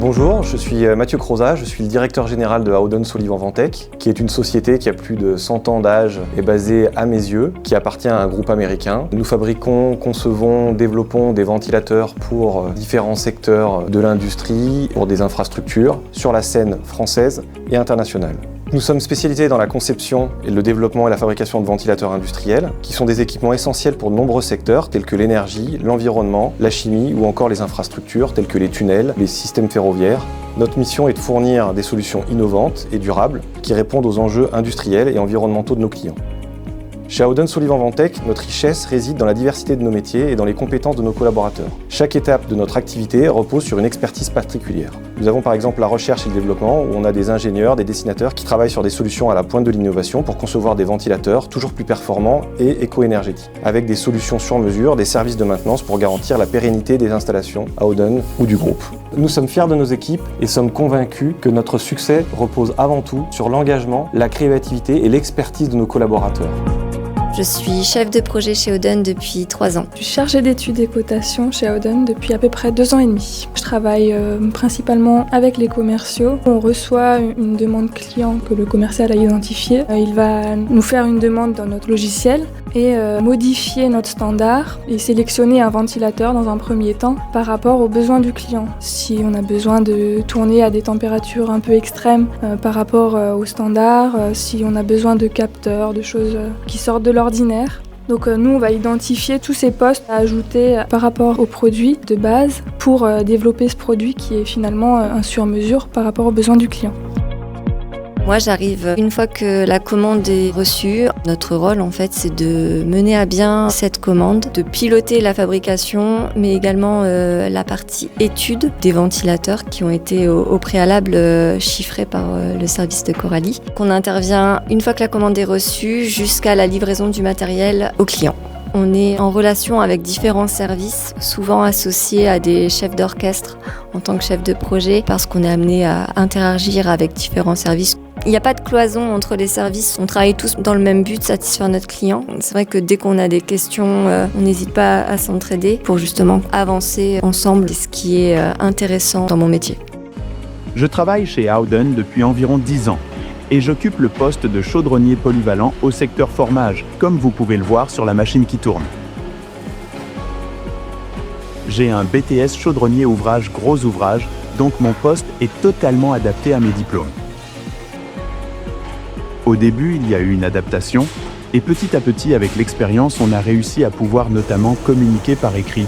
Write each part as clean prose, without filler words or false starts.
Bonjour, je suis Mathieu Crozat, je suis le directeur général de Howden Sullivan Ventec, qui est une société qui a plus de 100 ans d'âge et basée à mes yeux, qui appartient à un groupe américain. Nous fabriquons, concevons, développons des ventilateurs pour différents secteurs de l'industrie, pour des infrastructures, sur la scène française et internationale. Nous sommes spécialisés dans la conception et le développement et la fabrication de ventilateurs industriels, qui sont des équipements essentiels pour de nombreux secteurs tels que l'énergie, l'environnement, la chimie ou encore les infrastructures telles que les tunnels, les systèmes ferroviaires. Notre mission est de fournir des solutions innovantes et durables qui répondent aux enjeux industriels et environnementaux de nos clients. Chez Howden Sullivan Ventec, notre richesse réside dans la diversité de nos métiers et dans les compétences de nos collaborateurs. Chaque étape de notre activité repose sur une expertise particulière. Nous avons par exemple la recherche et le développement, où on a des ingénieurs, des dessinateurs qui travaillent sur des solutions à la pointe de l'innovation pour concevoir des ventilateurs toujours plus performants et éco-énergétiques, avec des solutions sur mesure, des services de maintenance pour garantir la pérennité des installations Howden ou du groupe. Nous sommes fiers de nos équipes et sommes convaincus que notre succès repose avant tout sur l'engagement, la créativité et l'expertise de nos collaborateurs. Je suis chef de projet chez Howden depuis 3 ans. Je suis chargée d'études et cotations chez Howden depuis à peu près 2 ans et demi. Je travaille principalement avec les commerciaux. On reçoit une demande client que le commercial a identifiée. Il va nous faire une demande dans notre logiciel et modifier notre standard et sélectionner un ventilateur dans un premier temps par rapport aux besoins du client. Si on a besoin de tourner à des températures un peu extrêmes par rapport au standard, si on a besoin de capteurs, de choses qui sortent de l'ordinaire. Donc nous, on va identifier tous ces postes à ajouter par rapport au produit de base pour développer ce produit qui est finalement un sur-mesure par rapport aux besoins du client. Moi, j'arrive une fois que la commande est reçue. Notre rôle, en fait, c'est de mener à bien cette commande, de piloter la fabrication, mais également la partie étude des ventilateurs qui ont été au préalable chiffrés par le service de Coralie. On intervient une fois que la commande est reçue jusqu'à la livraison du matériel au client. On est en relation avec différents services, souvent associés à des chefs d'orchestre en tant que chef de projet, parce qu'on est amené à interagir avec différents services. Il n'y a pas de cloison entre les services, on travaille tous dans le même but, satisfaire notre client. C'est vrai que dès qu'on a des questions, on n'hésite pas à s'entraider pour justement avancer ensemble, ce qui est intéressant dans mon métier. Je travaille chez Howden depuis environ 10 ans et j'occupe le poste de chaudronnier polyvalent au secteur formage, comme vous pouvez le voir sur la machine qui tourne. J'ai un BTS chaudronnier ouvrage gros ouvrage, donc mon poste est totalement adapté à mes diplômes. Au début, il y a eu une adaptation, et petit à petit, avec l'expérience, on a réussi à pouvoir notamment communiquer par écrit,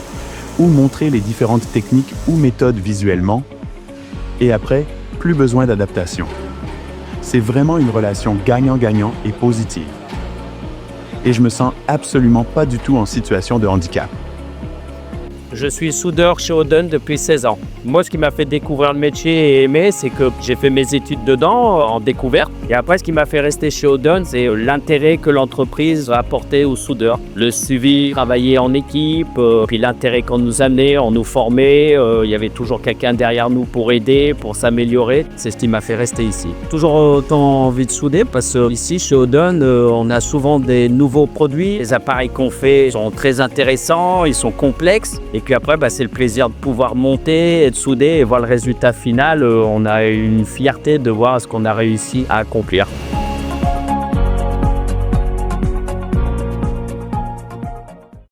ou montrer les différentes techniques ou méthodes visuellement, et après, plus besoin d'adaptation. C'est vraiment une relation gagnant-gagnant et positive. Et je me sens absolument pas du tout en situation de handicap. Je suis soudeur chez Howden depuis 16 ans. Moi, ce qui m'a fait découvrir le métier et aimer, c'est que j'ai fait mes études dedans, en découverte. Et après, ce qui m'a fait rester chez Howden, c'est l'intérêt que l'entreprise a apporté aux soudeurs. Le suivi, travailler en équipe, puis l'intérêt qu'on nous amenait, on nous formait. Il y avait toujours quelqu'un derrière nous pour aider, pour s'améliorer. C'est ce qui m'a fait rester ici. Toujours autant envie de souder parce qu'ici, chez Howden, on a souvent des nouveaux produits. Les appareils qu'on fait sont très intéressants, ils sont complexes. Et puis après, c'est le plaisir de pouvoir monter et de souder et voir le résultat final. On a une fierté de voir ce qu'on a réussi à accomplir.